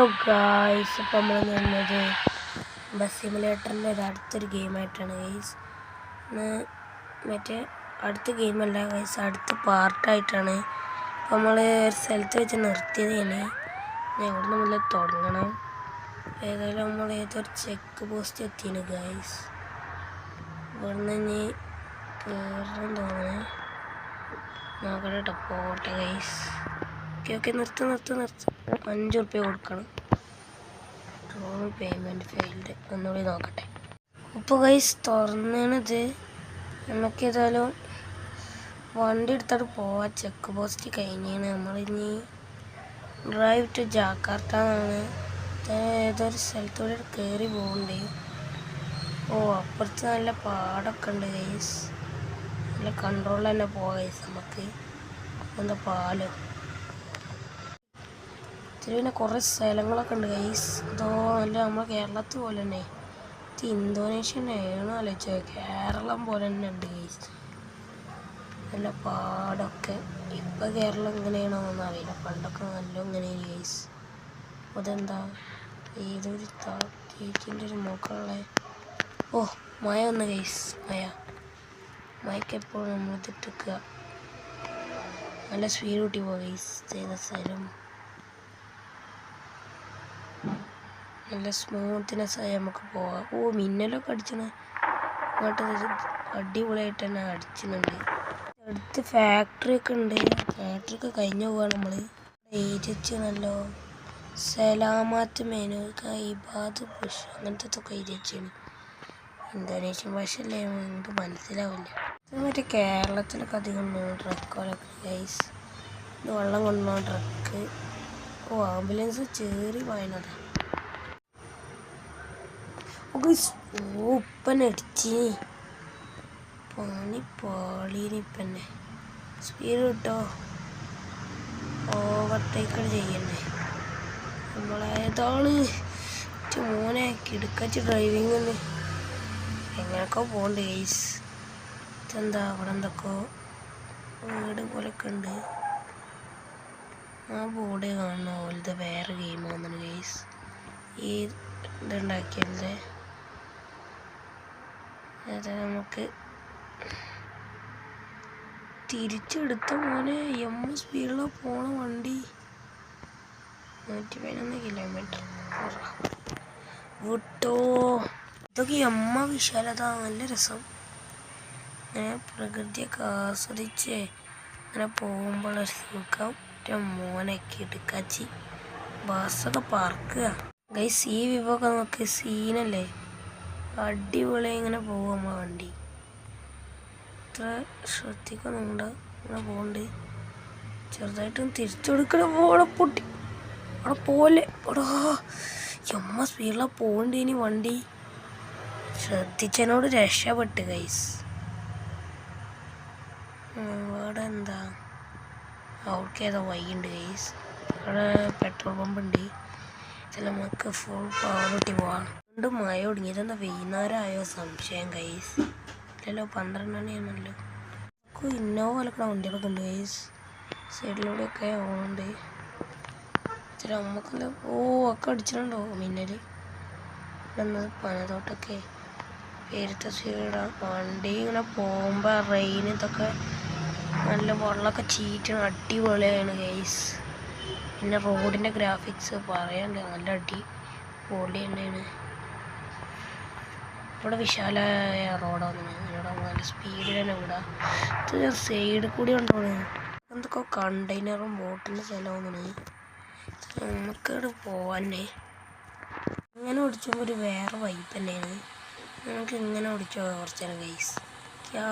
Hello guys, ഇപ്പം നമ്മൾ നിന്നത് ബസ് സിമുലേറ്ററിൻ്റെ അടുത്തൊരു ഗെയിമായിട്ടാണ് ഗൈസ്. മറ്റേ അടുത്ത ഗെയിമല്ല ഗൈസ്, അടുത്ത പാർട്ടായിട്ടാണ്. അപ്പം നമ്മൾ ഒരു സ്ഥലത്ത് വെച്ച് നിർത്തിയതാണ്. എവിടെ നിന്ന് തുടങ്ങണം? ഏതായാലും നമ്മൾ ഏതൊരു ചെക്ക് പോസ്റ്റ് എത്തിയാണ് ഗൈസ്. ഇവിടുന്ന് ഇനി കയറണം തോന്നണേ. നോക്കട്ടെ കേട്ടോ, പോട്ടെ ഗൈസ്. ഓക്കെ നിർത്ത് 5 റുപ്യ കൊടുക്കണം. Payment failed. ഒന്നുകൂടി നോക്കട്ടെ. ഇപ്പോൾ ഗൈസ് തുറന്നത്. നമുക്ക് ഏതായാലും വണ്ടി എടുത്തിട്ട് പോവാം. ചെക്ക് പോസ്റ്റ് കഴിഞ്ഞാണ്. നമ്മളിനി ഡ്രൈവ് ടു ജാക്കാർത്ത എന്നാണ്. ഏതൊരു സ്ഥലത്തൂടെ കയറി പോകുന്നുണ്ട്. അപ്പുറത്ത് നല്ല പാടൊക്കെ ഉണ്ട് ഗൈസ്. നല്ല കൺട്രോളിൽ തന്നെ പോവാം ഗൈസ്. നമുക്ക് എന്താ പാലോ ഇതിൽ പിന്നെ കുറേ സ്ഥലങ്ങളൊക്കെ ഉണ്ട് ഗൈസ്. അതോ നല്ല നമ്മുടെ കേരളത്തിൽ പോലെ തന്നെ. ഇത് ഇന്തോനേഷ്യ തന്നെയാണോ ആലോചിച്ചോ? കേരളം പോലെ തന്നെ ഉണ്ട് ഗൈസ്. നല്ല പാടൊക്കെ. ഇപ്പം കേരളം എങ്ങനെയാണോ എന്ന് അറിയില്ല. പണ്ടൊക്കെ നല്ല ഇങ്ങനെയാണ് ഗൈസ്. അതെന്താ ഏതൊരു തേക്കിൻ്റെ ഒരു മുകളിലെ മഴ വന്ന് ഗൈസ്. മഴയ്ക്ക് എപ്പോഴും നമ്മൾ തിട്ടിക്കുക. നല്ല സ്പീഡ് കൂട്ടി പോവാം ഗൈസ്. ചെയ്ത സ്ഥലം നല്ല സ്മൂത്ത്നെസ് ആയി നമുക്ക് പോവാം. മിന്നലൊക്കെ അടിച്ചണ്. അങ്ങോട്ട് അടിപൊളിയായിട്ട് തന്നെ അടിച്ചിട്ടുണ്ട്. അടുത്ത് ഫാക്ടറി ഒക്കെ ഉണ്ട്. ഫാക്ടറി ഒക്കെ കഴിഞ്ഞു പോവാണ് നമ്മൾ. എഴുതിച്ച് നല്ല സലാമത്ത് മെനു ഇബാദ് പുഷ് അങ്ങനത്തെ ഒക്കെ എഴുതിച്ചാണ്. ഇന്തോനേഷ്യൻ ഭാഷയല്ലേ, നമുക്ക് മനസ്സിലാവില്ല. ഇത് മറ്റേ കേരളത്തിലൊക്കെ അധികം ട്രക്കുകളൊക്കെ ഗൈസ്. ഇത് വെള്ളം കൊണ്ടുപോകുന്ന ട്രക്ക്. ആംബുലൻസ് ചേറി വായനതാണ്. ഉപ്പനടിച്ച് പാളീനിപ്പന്നെ. സ്പീഡ് കിട്ടോ? ഓവർടേക്ക് ചെയ്യണ്ടേ നമ്മളേതാണ്. മോനെ കിടക്കച്ച് ഡ്രൈവിങ് എങ്ങനെയൊക്കെ പോകണ്ട് ഗൈസ്. ഇതെന്താ അവിടെ എന്തൊക്കെ വീട് പോലൊക്കെ ഉണ്ട്. ആ ബോർഡ് കാണുന്ന പോലത്തെ വേറെ ഗെയിം വന്നിട്ട് ഗൈസ്. ഈ ഇതുണ്ടാക്കിയല്ലേ അത് നമുക്ക് തിരിച്ചെടുത്ത പോലെ സ്പീഡിലാണ് പോണ വണ്ടി. 111 കിലോമീറ്റർ വിട്ടോ. ഇതൊക്കെ വിശാലത. നല്ല രസം. അങ്ങനെ പ്രകൃതിയൊക്കെ ആസ്വദിച്ച് അങ്ങനെ പോകുമ്പോൾ സുഖം. മോനൊക്കെ എടുക്കാച്ചി ബസ്സൊക്കെ പറക്കുക ഗൈസ്. ഈ വിഭവമൊക്കെ നോക്കി സീനല്ലേ. അടിപൊളി ഇങ്ങനെ പോകും നമ്മളെ വണ്ടി. ഇത്ര ശ്രദ്ധിക്കുന്നുണ്ട്. ഇങ്ങനെ പോകുന്നുണ്ട്. ചെറുതായിട്ടും തിരിച്ചു കൊടുക്കണം. പൊട്ടി അവിടെ പോലെ സ്പീഡിലാണ് പോകണ്ടേ. ഇനി വണ്ടി ശ്രദ്ധിച്ചതിനോട് രക്ഷപ്പെട്ട് ഗൈസ്. അവിടെ എന്താ അവർക്ക് ഏതോ വഴിയുണ്ട് ഗൈസ്. അവിടെ പെട്രോൾ പമ്പ് ഉണ്ട്. നമുക്ക് ഫുൾ പവർ കൂട്ടി പോവാം. വീണ്ടും മഴ തുടങ്ങി. ഇതെന്താ വൈകുന്നേരം ആയോ സംശയം ഗൈസ്. ഇല്ലല്ലോ, 12 മണിയാണല്ലോ. ഇന്നോവ പോലൊക്കെ വണ്ടികളൊക്കെ ഉണ്ട് ഗൈസ്. സൈഡിലൂടെയൊക്കെ ഓണുണ്ട്. ഇച്ചിരി നമുക്കല്ല ഒക്കെ അടിച്ചിട്ടുണ്ടോ മിന്നൽ. പനതോട്ടൊക്കെ പേരുത്ത സൈഡാണ്. വണ്ടി ഇങ്ങനെ പോകുമ്പോൾ റെയിൻ ഇതൊക്കെ നല്ല വെള്ളമൊക്കെ ചീറ്റണം. അടിപൊളിയാണ് ഗൈസ്. പിന്നെ റോഡിൻ്റെ ഗ്രാഫിക്സ് പറയാണ്ട് നല്ല പൊളി തന്നെയാണ്. ഇവിടെ വിശാലമായ റോഡാണ്. ഇവിടെ നല്ല സ്പീഡിൽ തന്നെ വിടാം. ഇത് സൈഡിൽ കൂടി കൊണ്ടുപോകണേ. എന്തൊക്കെ കണ്ടെയ്നറും ബോട്ടിൻ്റെ സ്ഥലമാണ്. നമുക്കിവിടെ പോവാനേ. ഇങ്ങനെ ഓടിച്ചുമ്പോൾ ഒരു വേറെ വൈബ് തന്നെയാണ്. നമുക്ക് ഇങ്ങനെ ഓടിച്ചോ കുറച്ച് നേരം ഗൈസ്. ആ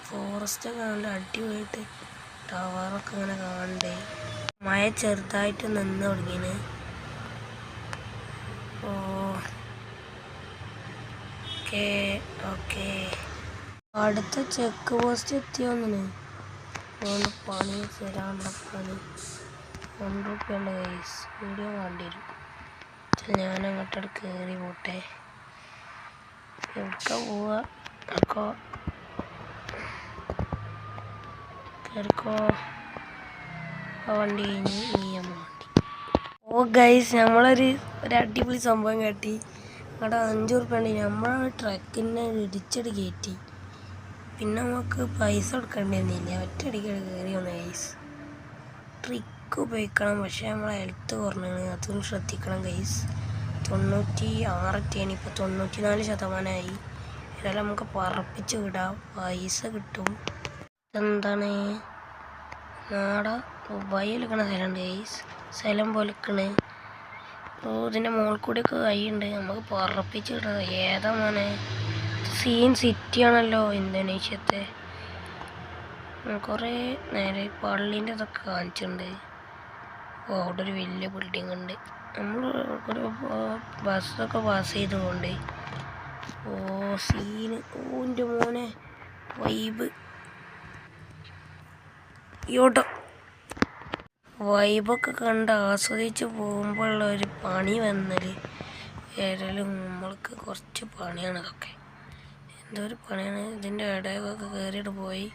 ഫോറസ്റ്റൊക്കെ നല്ല അടിപൊളിയായിട്ട് ടവറൊക്കെ ഇങ്ങനെ കാണണ്ടേ. മഴ ചെറുതായിട്ട് നിന്ന് തുടങ്ങിയാണ്. ഓക്കെ അടുത്ത ചെക്ക് പോസ്റ്റ് എത്തിയോന്നിന്. അതുകൊണ്ട് പണി തരാനുള്ള പണി 1 റുപ്യുണ്ട് ഗൈസ്. വീഡിയോ വേണ്ടി വരും. ഞാൻ അങ്ങോട്ട് കയറി പോട്ടെ. എവിടെ പോവാ? കയറിക്കോ. ആ വണ്ടി കഴിഞ്ഞ് വണ്ടി. ഓ ഗൈസ് നമ്മളൊരു അടിപൊളി സംഭവം കാട്ടി. അവിടെ 5 ഉറുപ്പ്യ ഉണ്ട്. നമ്മളെ ട്രക്കിനെ ഇടിച്ചടി കയറ്റി. പിന്നെ നമുക്ക് പൈസ കൊടുക്കേണ്ടിയിരുന്നില്ല. ഒറ്റയടിക്ക് കയറി വന്നു ഗൈസ്. ട്രിക്ക് ഉപയോഗിക്കണം, പക്ഷേ നമ്മളെ ഹെൽത്ത് കുറഞ്ഞാണ്. അതും ശ്രദ്ധിക്കണം ഗൈസ്. 96 ഇപ്പോൾ 94%. എന്നാലും നമുക്ക് പറപ്പിച്ച് വിടാം, പൈസ കിട്ടും. എന്താണ് നാട ദുബായി എടുക്കണ സ്ഥലമുണ്ട് ഗൈസ്. സ്ഥലം പോലെക്കണ്. അപ്പോൾ ഇതിൻ്റെ മുകളിൽ കൂടിയൊക്കെ കൈയുണ്ട്. നമുക്ക് പറപ്പിച്ച് വിടാം. ഏതാ മോനെ സീൻ സിറ്റിയാണല്ലോ ഇന്തോനേഷ്യത്തെ. കുറേ നേരെ പള്ളീൻ്റെ ഇതൊക്കെ കാണിച്ചിട്ടുണ്ട്. അപ്പോൾ അവിടെ ഒരു വലിയ ബിൽഡിംഗ് ഉണ്ട്. നമ്മൾ ഒരു ബസ്സൊക്കെ പാസ് ചെയ്തുകൊണ്ട് സീന്. എൻ്റെ മോനെ വൈബ് യോട്ടോ വൈബൊക്കെ കണ്ട് ആസ്വദിച്ച് പോകുമ്പോഴുള്ള ഒരു പണി വന്നാൽ ഏതായാലും നമ്മൾക്ക് കുറച്ച് പണിയാണ് ഇതൊക്കെ. എന്തോ ഒരു പണിയാണ്. ഇതിൻ്റെ ഇടയൊക്കെ കയറിയിട്ട് പോയി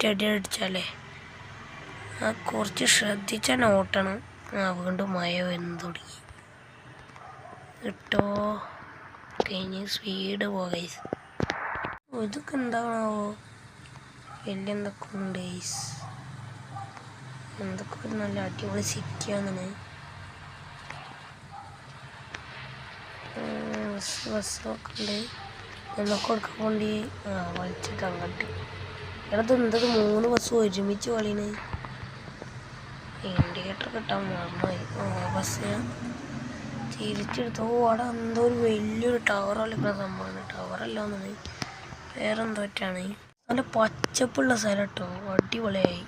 ചെടി അടിച്ചാലേ കുറച്ച് ശ്രദ്ധിച്ചാൽ ഓട്ടണം. വീണ്ടും മഴ വന്ന് തുടങ്ങി കിട്ടോ. കഴിഞ്ഞ് സ്പീഡ് പോകാം. ഇതൊക്കെ എന്താണാവോ വലിയ എന്തൊക്കെ ഉണ്ട് ഗൈസ്. എന്തൊക്കെ ഒരു നല്ല അടിപൊളി സിറ്റിയാണ്. ബസ്സൊക്കെ ഉണ്ട്. എന്നൊക്കെ കൊടുക്കാൻ വേണ്ടി വലിച്ചിട്ട് അങ്ങോട്ട് ഇടത് എന്തത് 3 ബസ് ഒരുമിച്ച് കളിയാണ്. ഇൻഡിക്കേറ്റർ കിട്ടാൻ മറന്നുപോയി. ബസ് തിരിച്ചെടുത്തു. അവിടെ എന്തോ ഒരു വലിയൊരു ടവർ കളിക്കുന്ന സംഭവമാണ്. ടവറല്ല എന്നത് വേറെന്തോറ്റാണ്. നല്ല പച്ചപ്പുള്ള സ്ഥലം കേട്ടോ. അടിപൊളിയായി.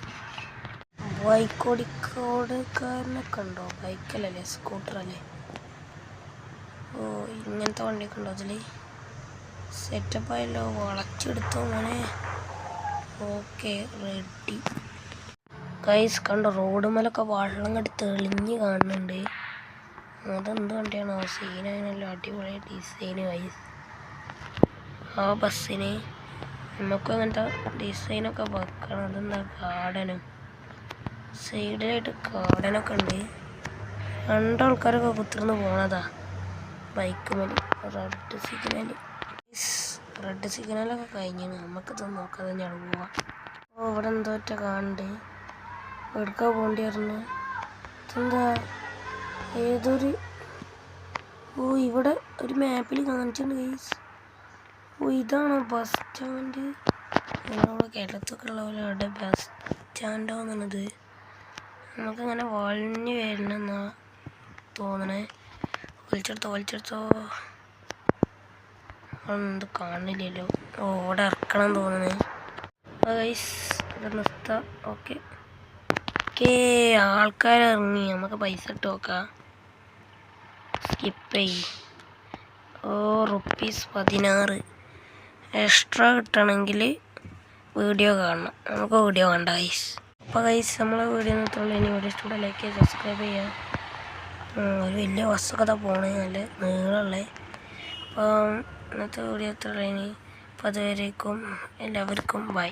ബൈക്കോടിക്കോടുകാരനൊക്കെ ഉണ്ടോ? ബൈക്കല്ലല്ലേ, സ്കൂട്ടറല്ലേ. ഓ ഇങ്ങനത്തെ വണ്ടിയൊക്കെ ഉണ്ടോ അതിൽ? സെറ്റപ്പായല്ലോ. വളച്ചെടുത്തോ മോനെ. Okay ready. ഗൈസ് കണ്ടോ, റോഡ് മേലൊക്കെ വെള്ളം കണ്ട് തെളിഞ്ഞ് കാണുന്നുണ്ട്. അതെന്ത് വണ്ടിയാണോ? സീനായല്ലോ. അടിപൊളി ഡിസൈന് ഗൈസ്. ആ ബസ്സിന് നമുക്ക് അങ്ങനത്തെ ഡിസൈനൊക്കെ വെക്കണം. അതെന്താ ഗാർഡനും സൈഡിലായിട്ട് ഗാർഡനൊക്കെ ഉണ്ട്. 2 ആൾക്കാരൊക്കെ കുത്തിർന്ന് പോണതാ ബൈക്ക് മേൽ. റെഡ് സിഗ്നലൊക്കെ കഴിഞ്ഞാണ്. നമുക്കിത് നോക്കാതെ ഞാൻ പോവാം. ഓ ഇവിടെ എന്തോ ഒറ്റ കാണുന്നുണ്ട്. എടുക്കാൻ പോകേണ്ടി വരുന്നു. ഇതെന്താ ഏതൊരു ഇവിടെ ഒരു മാപ്പിൽ കാണിച്ചിട്ടുണ്ട് ഗൈസ്. ഇതാണോ ബസ് സ്റ്റാൻഡ്? നമ്മളവിടെ കേരളത്തൊക്കെ ഉള്ള പോലെ അവിടെ ബസ് സ്റ്റാൻഡാണെന്നത്. നമുക്കങ്ങനെ വളഞ്ഞ് വരണമെന്നാ തോന്നണേ. വലിച്ചെടുത്തോ. എന്ത് കാണില്ലല്ലോ. ഇവിടെ ഇറക്കണം തോന്നണേ. ഗൈസ് ഇവിടെ നിർത്താം. ഓക്കെ ആൾക്കാരിറങ്ങി. നമുക്ക് പൈസ ഇട്ട് നോക്കാം. സ്കിപ്പ് ചെയ്യും. ₹16 എക്സ്ട്രാ കിട്ടണമെങ്കിൽ വീഡിയോ കാണണം. നമുക്ക് വീഡിയോ കണ്ട ഗൈസ്. അപ്പോൾ ഗൈസ് നമ്മളെ വീഡിയോ നിർത്തുള്ളൂ. ഇനി വീഡിയോ ഇഷ്ടപ്പെട്ട ലൈക്ക് ചെയ്യുക, സബ്സ്ക്രൈബ് ചെയ്യുക. ഒരു വലിയ ബസ്സൊക്കെ പോണേ, നല്ല നീളമുള്ളത്. അപ്പം ഇന്നത്തെ വീഡിയോ എത്ര ഇനി. അപ്പോൾ അതുവരേക്കും എല്ലാവർക്കും ബൈ.